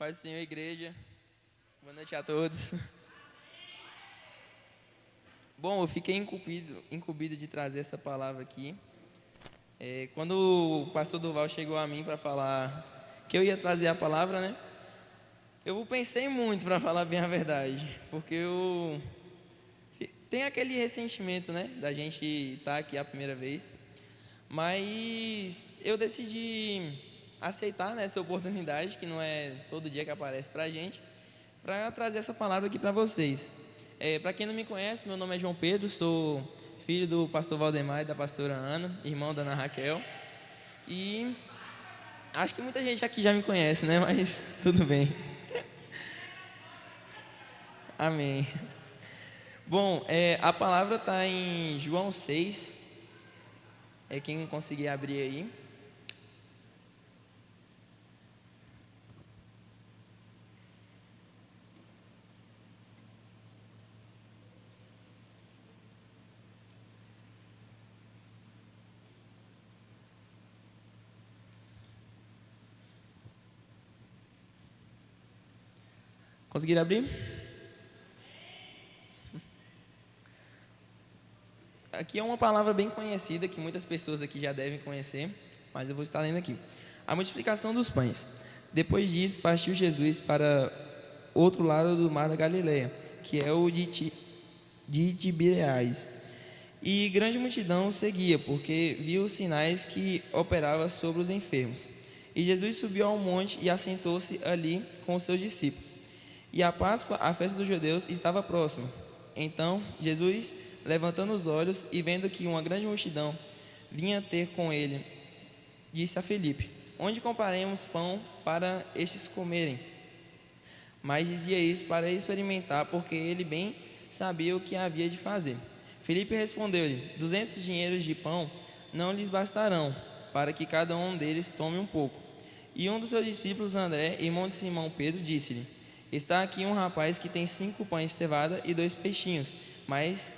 Paz do Senhor, igreja. Boa noite a todos. Bom, eu fiquei incumbido de trazer essa palavra aqui. Quando o pastor Duval chegou a mim para falar que eu ia trazer a palavra, né? Eu pensei muito, para falar bem a verdade, porque eu tenho aquele ressentimento, né, da gente estar aqui a primeira vez. Mas eu decidi aceitar, né, essa oportunidade, que não é todo dia que aparece para a gente, para trazer essa palavra aqui para vocês. Para quem não me conhece, meu nome é João Pedro, sou filho do pastor Valdemar e da pastora Ana, irmão da Ana Raquel. E acho que muita gente aqui já me conhece, né, mas tudo bem. Amém. Bom, a palavra está em João 6. Quem conseguir abrir aí. Conseguir abrir? Aqui é uma palavra bem conhecida, que muitas pessoas aqui já devem conhecer, mas eu vou estar lendo aqui. A multiplicação dos pães. Depois disso, partiu Jesus para outro lado do mar da Galileia, que é o de Tiberíades. E grande multidão o seguia, porque viu os sinais que operava sobre os enfermos. E Jesus subiu ao monte e assentou-se ali com os seus discípulos. E a Páscoa, a festa dos judeus, estava próxima. Então Jesus, levantando os olhos e vendo que uma grande multidão vinha ter com ele, disse a Filipe: Onde compraremos pão para estes comerem? Mas dizia isso para experimentar, porque ele bem sabia o que havia de fazer. Filipe respondeu-lhe: 200 dinheiros de pão não lhes bastarão, para que cada um deles tome um pouco. E um dos seus discípulos, André, irmão de Simão Pedro, disse-lhe: Está aqui um rapaz que tem 5 pães de cevada e 2 peixinhos, mas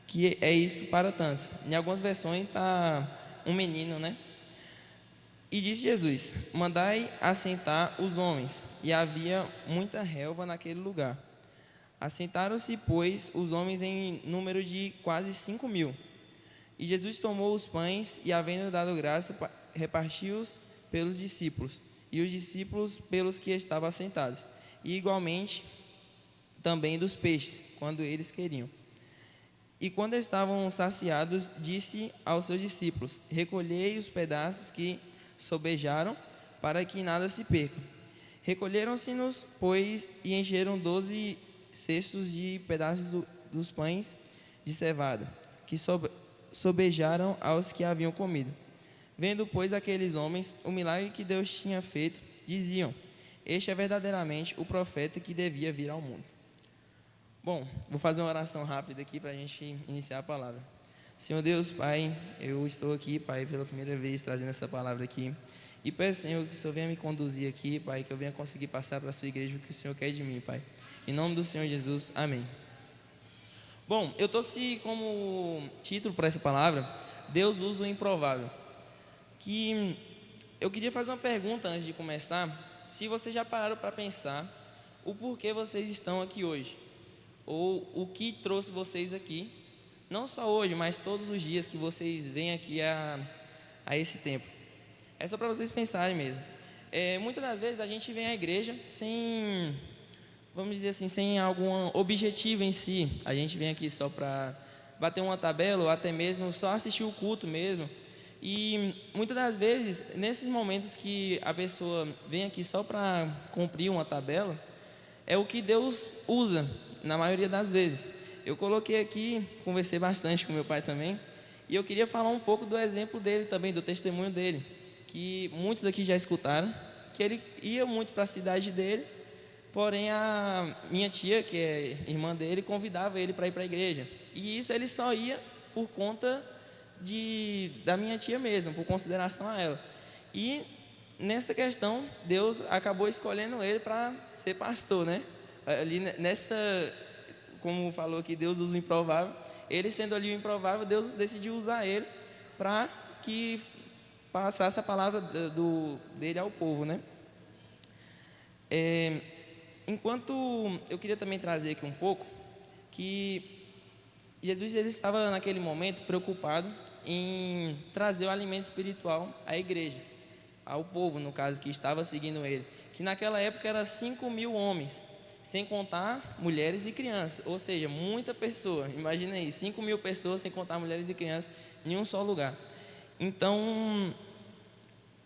que é isto para tantos? Em algumas versões está um menino, né? E disse Jesus: Mandai assentar os homens. E havia muita relva naquele lugar. Assentaram-se, pois, os homens em número de quase 5.000. E Jesus tomou os pães e, havendo dado graça, repartiu-os pelos discípulos, e os discípulos pelos que estavam assentados, e igualmente também dos peixes, quando eles queriam. E quando estavam saciados, disse aos seus discípulos: Recolhei os pedaços que sobejaram, para que nada se perca. Recolheram-se-nos, pois, e encheram 12 cestos de pedaços dos pães de cevada, que sobejaram aos que haviam comido. Vendo, pois, aqueles homens o milagre que Deus tinha feito, diziam: Este é verdadeiramente o profeta que devia vir ao mundo. Bom, vou fazer uma oração rápida aqui para a gente iniciar a palavra. Senhor Deus, Pai, eu estou aqui, Pai, pela primeira vez trazendo essa palavra aqui. E peço, Senhor, que o Senhor venha me conduzir aqui, Pai, que eu venha conseguir passar para a sua igreja o que o Senhor quer de mim, Pai. Em nome do Senhor Jesus, amém. Bom, eu trouxe como título para essa palavra: Deus usa o improvável. Que eu queria fazer uma pergunta antes de começar. Se vocês já pararam para pensar o porquê vocês estão aqui hoje, ou o que trouxe vocês aqui, não só hoje, mas todos os dias que vocês vêm aqui a esse tempo. É só para vocês pensarem mesmo. Muitas das vezes a gente vem à igreja sem, vamos dizer assim, sem algum objetivo em si. A gente vem aqui só para bater uma tabela, ou até mesmo só assistir o culto mesmo. E muitas das vezes, nesses momentos que a pessoa vem aqui só para cumprir uma tabela, é o que Deus usa, na maioria das vezes. Eu coloquei aqui, conversei bastante com meu pai também, e eu queria falar um pouco do exemplo dele também, do testemunho dele, que muitos aqui já escutaram, que ele ia muito para a cidade dele, porém a minha tia, que é irmã dele, convidava ele para ir para a igreja. E isso ele só ia por conta da minha tia mesmo, por consideração a ela. E nessa questão, Deus acabou escolhendo ele para ser pastor, né? Ali nessa, como falou aqui, Deus usa o improvável. Ele sendo ali o improvável, Deus decidiu usar ele para que passasse a palavra dele ao povo, né? Enquanto eu queria também trazer aqui um pouco que Jesus ele estava naquele momento preocupado em trazer o alimento espiritual à igreja, ao povo, no caso, que estava seguindo ele, que naquela época era 5.000 homens, sem contar mulheres e crianças, ou seja, muita pessoa. Imagina aí, 5.000 pessoas sem contar mulheres e crianças em um só lugar. Então,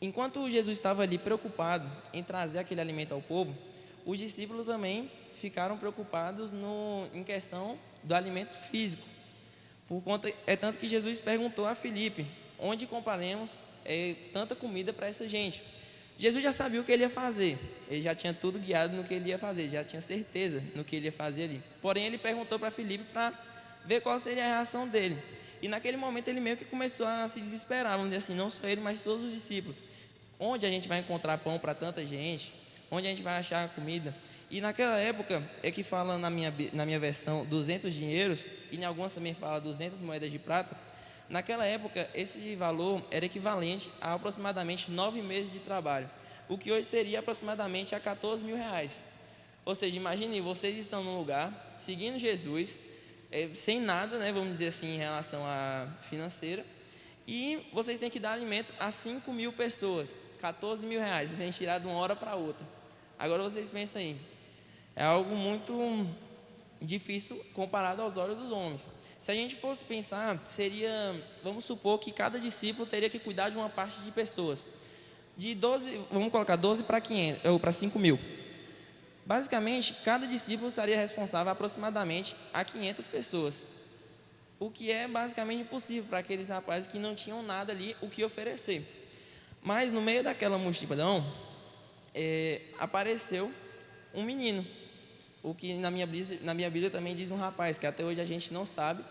enquanto Jesus estava ali preocupado em trazer aquele alimento ao povo, os discípulos também ficaram preocupados em questão do alimento físico. É tanto que Jesus perguntou a Filipe: onde compraremos tanta comida para essa gente? Jesus já sabia o que ele ia fazer, ele já tinha tudo guiado no que ele ia fazer, já tinha certeza no que ele ia fazer ali. Porém, ele perguntou para Filipe para ver qual seria a reação dele. E naquele momento ele meio que começou a se desesperar, vamos dizer assim, não só ele, mas todos os discípulos. Onde a gente vai encontrar pão para tanta gente? Onde a gente vai achar comida? E naquela época, é que fala na minha versão 200 dinheiros, e em algumas também fala 200 moedas de prata. Naquela época, esse valor era equivalente a aproximadamente 9 meses de trabalho, o que hoje seria aproximadamente a 14 mil reais. Ou seja, imagine, vocês estão num lugar, seguindo Jesus, sem nada, né, vamos dizer assim, em relação à financeira, e vocês têm que dar alimento a 5.000 pessoas, 14 mil reais, vocês têm que tirar de uma hora para outra. Agora vocês pensam aí, é algo muito difícil comparado aos olhos dos homens. Se a gente fosse pensar, seria, vamos supor que cada discípulo teria que cuidar de uma parte de pessoas. De 12, vamos colocar 12 para 500, ou para 5.000. Basicamente, cada discípulo estaria responsável aproximadamente a 500 pessoas. O que é basicamente impossível para aqueles rapazes que não tinham nada ali o que oferecer. Mas no meio daquela multidão, apareceu um menino. O que na minha Bíblia também diz um rapaz, que até hoje a gente não sabe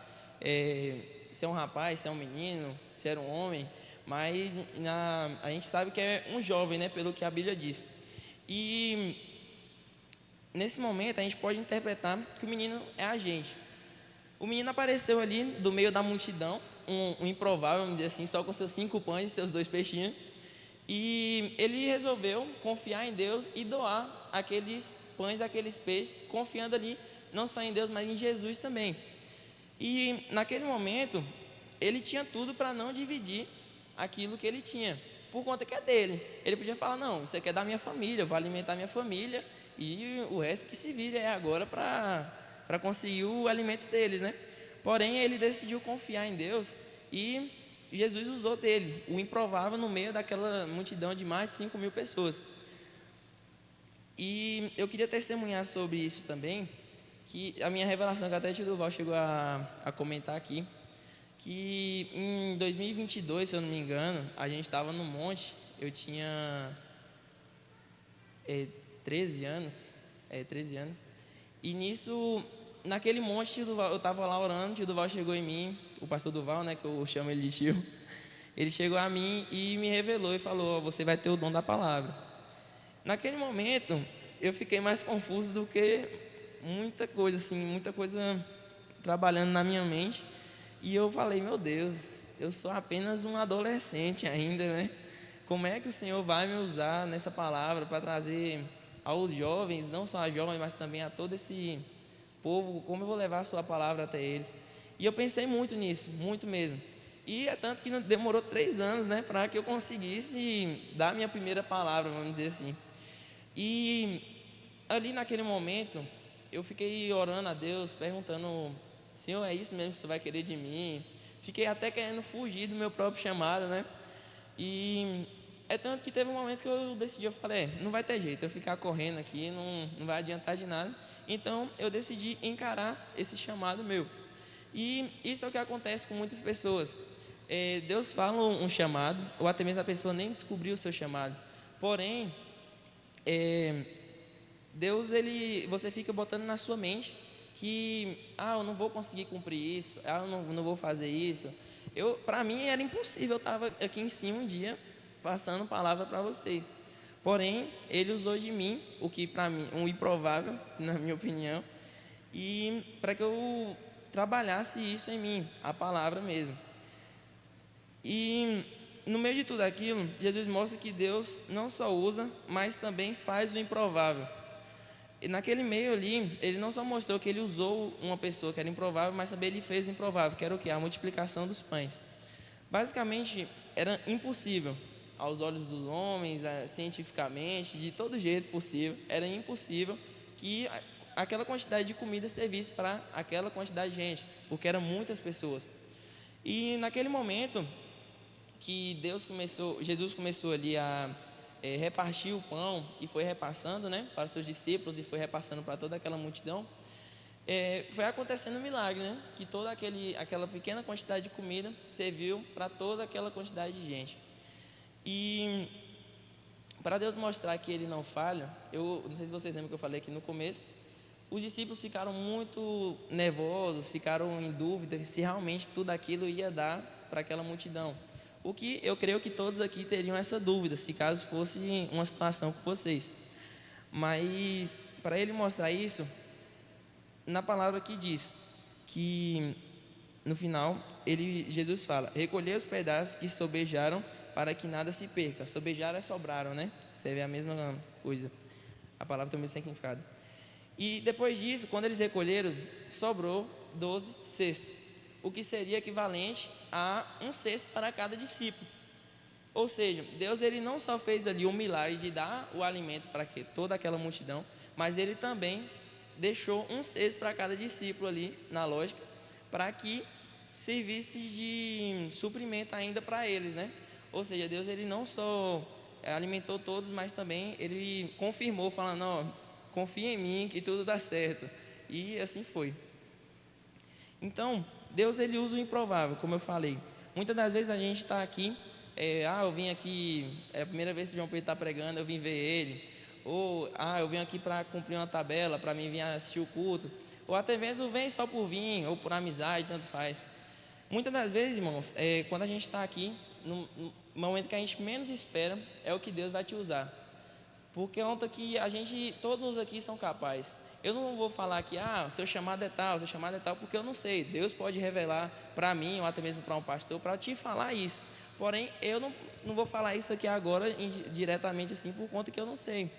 se é um rapaz, se é um menino, se era um homem, mas a gente sabe que é um jovem, né, pelo que a Bíblia diz. E nesse momento a gente pode interpretar que o menino é a gente. O menino apareceu ali do meio da multidão, um improvável, vamos dizer assim, só com seus 5 pães e seus 2 peixinhos. E ele resolveu confiar em Deus e doar aqueles pães, aqueles peixes, confiando ali não só em Deus, mas em Jesus também. E naquele momento ele tinha tudo para não dividir aquilo que ele tinha, por conta que é dele. Ele podia falar: não, isso aqui é da minha família, eu vou alimentar minha família, e o resto que se vire agora para conseguir o alimento deles, né? Porém, ele decidiu confiar em Deus e Jesus usou dele, o improvável, no meio daquela multidão de mais de 5.000 pessoas. E eu queria testemunhar sobre isso também, que a minha revelação, que até o tio Duval chegou a comentar aqui, que em 2022, se eu não me engano, a gente estava no monte, eu tinha 13 anos, 13 anos, e nisso, naquele monte, tio Duval, eu estava lá orando, o tio Duval chegou em mim, o pastor Duval, né, que eu chamo ele de tio, ele chegou a mim e me revelou e falou: você vai ter o dom da palavra. Naquele momento, eu fiquei mais confuso do que muita coisa trabalhando na minha mente. E eu falei: meu Deus, eu sou apenas um adolescente ainda, né? Como é que o Senhor vai me usar nessa palavra para trazer aos jovens, não só a jovens, mas também a todo esse povo, como eu vou levar a sua palavra até eles? E eu pensei muito nisso, muito mesmo. E é tanto que demorou 3 anos, né, para que eu conseguisse dar a minha primeira palavra, vamos dizer assim. E ali naquele momento, eu fiquei orando a Deus, perguntando: Senhor, é isso mesmo que você vai querer de mim? Fiquei até querendo fugir do meu próprio chamado, né? E é tanto que teve um momento que eu decidi, eu falei: não vai ter jeito, eu ficar correndo aqui não vai adiantar de nada. Então eu decidi encarar esse chamado meu. E isso é o que acontece com muitas pessoas. Deus fala um chamado, ou até mesmo a pessoa nem descobriu o seu chamado. Porém, Deus, você fica botando na sua mente que eu não vou conseguir cumprir isso, eu não vou fazer isso. Para mim era impossível, eu estava aqui em cima um dia passando palavra para vocês. Porém, Ele usou de mim o que para mim um improvável, na minha opinião, e para que eu trabalhasse isso em mim, a palavra mesmo. E no meio de tudo aquilo, Jesus mostra que Deus não só usa, mas também faz o improvável. E naquele meio ali, ele não só mostrou que ele usou uma pessoa que era improvável, mas também ele fez o improvável, que era o quê? A multiplicação dos pães. Basicamente, era impossível, aos olhos dos homens, cientificamente, de todo jeito possível, era impossível que aquela quantidade de comida servisse para aquela quantidade de gente, porque eram muitas pessoas. E naquele momento que Jesus começou ali a repartir o pão e foi repassando, né, para os seus discípulos e foi repassando para toda aquela multidão, foi acontecendo um milagre, né, que toda aquela pequena quantidade de comida serviu para toda aquela quantidade de gente. E para Deus mostrar que Ele não falha, eu não sei se vocês lembram que eu falei aqui no começo, os discípulos ficaram muito nervosos, ficaram em dúvida se realmente tudo aquilo ia dar para aquela multidão. O que eu creio que todos aqui teriam essa dúvida, se caso fosse uma situação com vocês. Mas para ele mostrar isso, na palavra que diz que no final Jesus fala: recolher os pedaços que sobejaram para que nada se perca. Sobejaram é sobraram, né? Serve a mesma coisa. A palavra tem o mesmo significado. E depois disso, quando eles recolheram, sobrou 12 cestos, o que seria equivalente a um cesto para cada discípulo. Ou seja, Deus ele não só fez ali um milagre de dar o alimento para toda aquela multidão, mas ele também deixou um cesto para cada discípulo ali, na lógica, para que servisse de suprimento ainda para eles, né? Ou seja, Deus ele não só alimentou todos, mas também ele confirmou, falando: não, confia em mim que tudo dá certo. E assim foi. Então, Deus ele usa o improvável, como eu falei. Muitas das vezes a gente está aqui, eu vim aqui, é a primeira vez que o João Pedro está pregando, eu vim ver ele. Ou, eu vim aqui para cumprir uma tabela, para mim vir assistir o culto. Ou até mesmo vem só por vir, ou por amizade, tanto faz. Muitas das vezes, irmãos, quando a gente está aqui, no momento que a gente menos espera, é o que Deus vai te usar. Porque ontem que todos aqui são capazes. Eu não vou falar que, seu chamado é tal, porque eu não sei. Deus pode revelar para mim, ou até mesmo para um pastor, para te falar isso. Porém, eu não vou falar isso aqui agora, diretamente assim, por conta que eu não sei.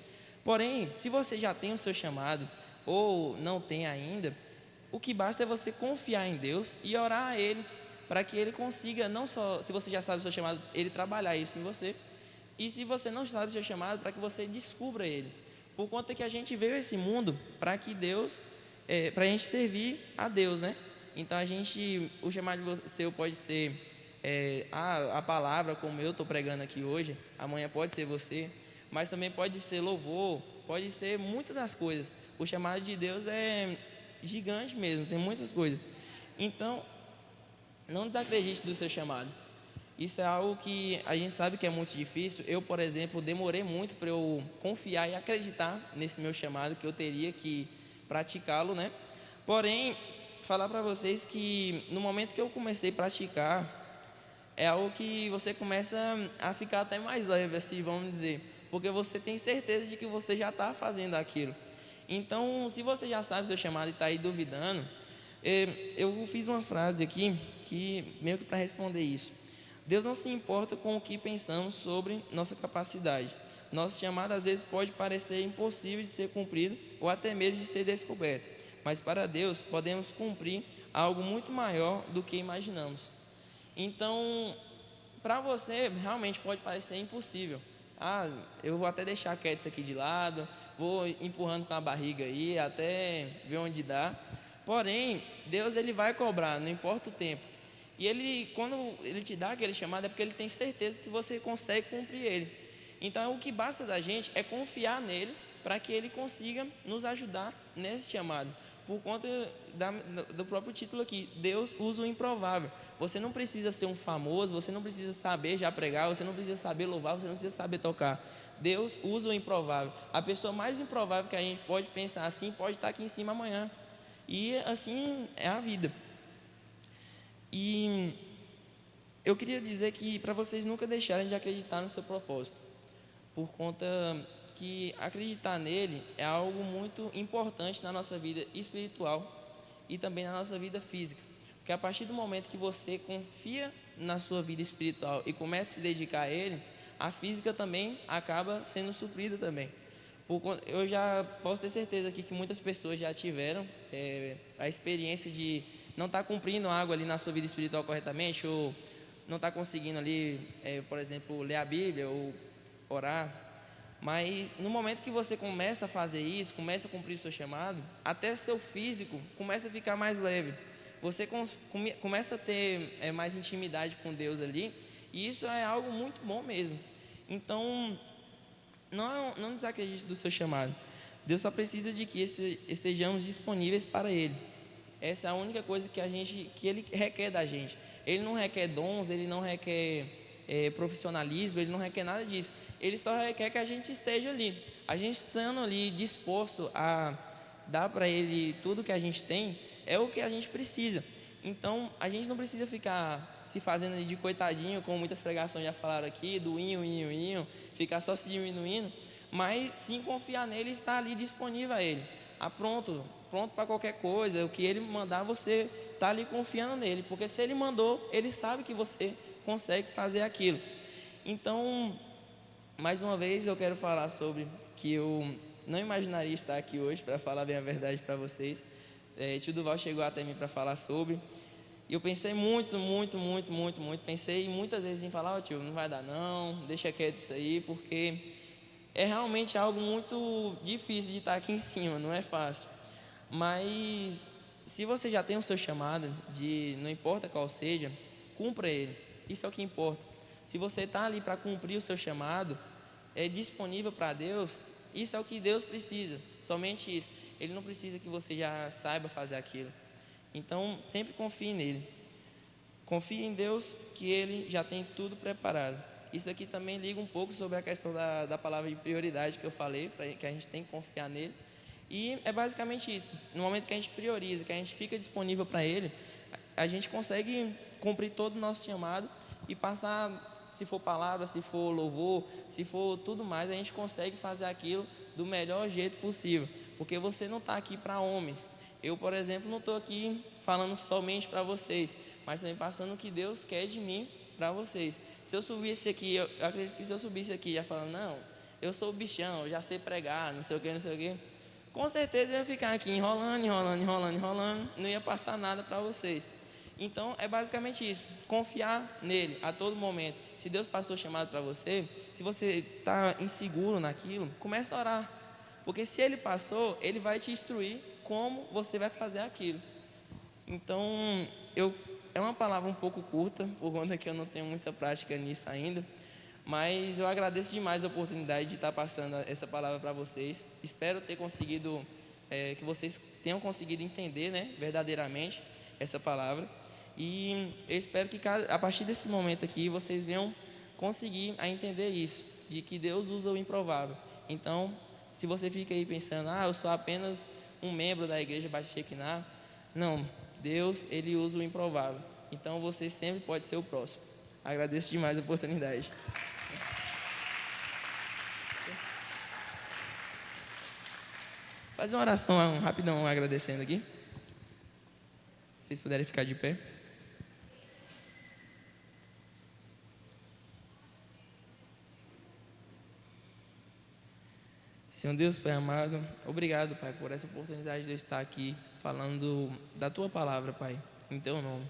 Porém, se você já tem o seu chamado, ou não tem ainda, o que basta é você confiar em Deus e orar a Ele, para que Ele consiga, não só, se você já sabe o seu chamado, Ele trabalhar isso em você. E se você não sabe o seu chamado, para que você descubra ele. Por conta que a gente veio a esse mundo para que Deus, para a gente servir a Deus, né? Então o chamado seu pode ser a palavra, como eu estou pregando aqui hoje. Amanhã pode ser você, mas também pode ser louvor, pode ser muitas das coisas. O chamado de Deus é gigante mesmo, tem muitas coisas. Então, não desacredite do seu chamado. Isso é algo que a gente sabe que é muito difícil. Eu, por exemplo, demorei muito para eu confiar e acreditar nesse meu chamado, que eu teria que praticá-lo, né? Porém, falar para vocês que no momento que eu comecei a praticar, é algo que você começa a ficar até mais leve, assim, vamos dizer, porque você tem certeza de que você já está fazendo aquilo. Então, se você já sabe o seu chamado e está aí duvidando, eu fiz uma frase aqui que meio que para responder isso. Deus não se importa com o que pensamos sobre nossa capacidade. Nosso chamado às vezes pode parecer impossível de ser cumprido ou até mesmo de ser descoberto, mas para Deus podemos cumprir algo muito maior do que imaginamos. Então, para você realmente pode parecer impossível. Eu vou até deixar quieto isso aqui de lado, vou empurrando com a barriga aí até ver onde dá. Porém, Deus ele vai cobrar, não importa o tempo. E quando ele te dá aquele chamado, é porque ele tem certeza que você consegue cumprir ele. Então, o que basta da gente é confiar nele, para que ele consiga nos ajudar nesse chamado. Por conta do próprio título aqui, Deus usa o improvável. Você não precisa ser um famoso, você não precisa saber já pregar, você não precisa saber louvar, você não precisa saber tocar. Deus usa o improvável. A pessoa mais improvável que a gente pode pensar assim, pode estar aqui em cima amanhã. E assim é a vida. E eu queria dizer que para vocês nunca deixarem de acreditar no seu propósito, por conta que acreditar nele é algo muito importante na nossa vida espiritual e também na nossa vida física, porque a partir do momento que você confia na sua vida espiritual e começa a se dedicar a Ele, a física também acaba sendo suprida também. Eu já posso ter certeza aqui que muitas pessoas já tiveram a experiência de não estar cumprindo algo ali na sua vida espiritual corretamente, ou não estar conseguindo ali, por exemplo, ler a Bíblia ou orar. Mas no momento que você começa a fazer isso, começa a cumprir o seu chamado, até seu físico começa a ficar mais leve. Você começa a ter mais intimidade com Deus ali, e isso é algo muito bom mesmo. Então, não desacredite do seu chamado. Deus só precisa de que estejamos disponíveis para Ele. Essa é a única coisa que Ele requer da gente. Ele não requer dons, Ele não requer profissionalismo, Ele não requer nada disso. Ele só requer que a gente esteja ali. A gente estando ali disposto a dar para Ele tudo que a gente tem, é o que a gente precisa. Então, a gente não precisa ficar se fazendo de coitadinho, como muitas pregações já falaram aqui, do inho, ficar só se diminuindo, mas sim confiar nele e estar ali disponível a Ele. Pronto para qualquer coisa, o que Ele mandar, você está ali confiando nele, porque se Ele mandou, Ele sabe que você consegue fazer aquilo. Então, mais uma vez eu quero falar sobre que eu não imaginaria estar aqui hoje, para falar bem a verdade para vocês. Tio Duval chegou até mim para falar sobre, e eu pensei muito, pensei muitas vezes em falar: tio, não vai dar não, deixa quieto isso aí, porque é realmente algo muito difícil de estar aqui em cima, não é fácil. Mas se você já tem o seu chamado, não importa qual seja, cumpra ele, isso é o que importa. Se você está ali para cumprir o seu chamado, é disponível para Deus, isso é o que Deus precisa, somente isso. Ele não precisa que você já saiba fazer aquilo. Então, sempre confie nele. Confie em Deus, que Ele já tem tudo preparado. Isso aqui também liga um pouco sobre a questão da palavra de prioridade que eu falei, que a gente tem que confiar nele. E é basicamente isso. No momento que a gente prioriza, que a gente fica disponível para Ele, a gente consegue cumprir todo o nosso chamado e passar, se for palavra, se for louvor, se for tudo mais, a gente consegue fazer aquilo do melhor jeito possível. Porque você não está aqui para homens. Eu, por exemplo, não estou aqui falando somente para vocês, mas também passando o que Deus quer de mim para vocês. Se eu subisse aqui, eu acredito que se eu subisse aqui já falando: não, eu sou o bichão, eu já sei pregar, não sei o que, com certeza eu ia ficar aqui enrolando, não ia passar nada para vocês. Então é basicamente isso, confiar nele a todo momento. Se Deus passou o chamado para você, se você está inseguro naquilo, comece a orar, porque se Ele passou, Ele vai te instruir como você vai fazer aquilo. Então é uma palavra um pouco curta, por conta que eu não tenho muita prática nisso ainda, mas eu agradeço demais a oportunidade de estar passando essa palavra para vocês. Espero ter conseguido, que vocês tenham conseguido entender, né, verdadeiramente essa palavra. E eu espero que a partir desse momento aqui vocês venham conseguir a entender isso, de que Deus usa o improvável. Então, se você fica aí pensando: eu sou apenas um membro da Igreja Batista Shekinah, não, Deus, Ele usa o improvável. Então você sempre pode ser o próximo. Agradeço demais a oportunidade. Fazer uma oração rapidão agradecendo aqui. Se vocês puderem ficar de pé. Senhor Deus, Pai amado, obrigado, Pai, por essa oportunidade de eu estar aqui falando da Tua palavra, Pai, em Teu nome.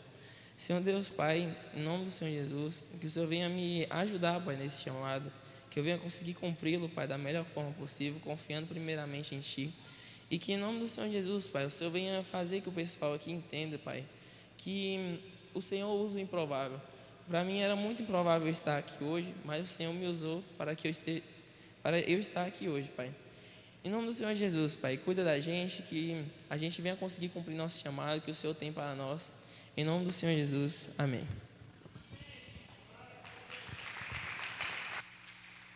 Senhor Deus, Pai, em nome do Senhor Jesus, que o Senhor venha me ajudar, Pai, nesse chamado, que eu venha conseguir cumpri-lo, Pai, da melhor forma possível, confiando primeiramente em Ti. E que em nome do Senhor Jesus, Pai, o Senhor venha fazer que o pessoal aqui entenda, Pai, que o Senhor usa o improvável. Para mim era muito improvável eu estar aqui hoje, mas o Senhor me usou para eu estar aqui hoje, Pai. Em nome do Senhor Jesus, Pai, cuida da gente, que a gente venha conseguir cumprir nosso chamado que o Senhor tem para nós. Em nome do Senhor Jesus, amém.